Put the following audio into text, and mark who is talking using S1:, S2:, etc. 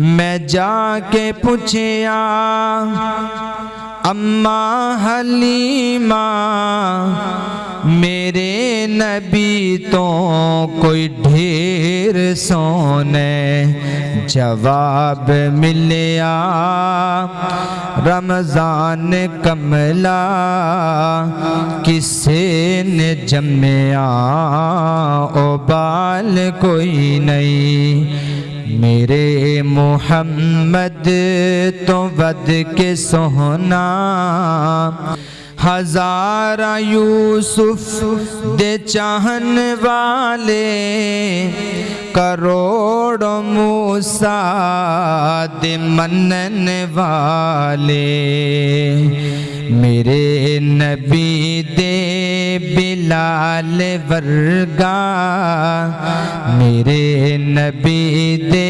S1: میں جا کے پوچھیا اماں حلیمہ میرے نبی تو کوئی ڈھیر سونے جواب ملیا رمضان کملا کسے نے جمیا او بال کوئی نہیں میرے محمد تو ود کے سونا ہزارہ یوسف دے چاہن والے کروڑ موسیٰ دے منن والے میرے نبی دے بلال ورگا میرے نبی دے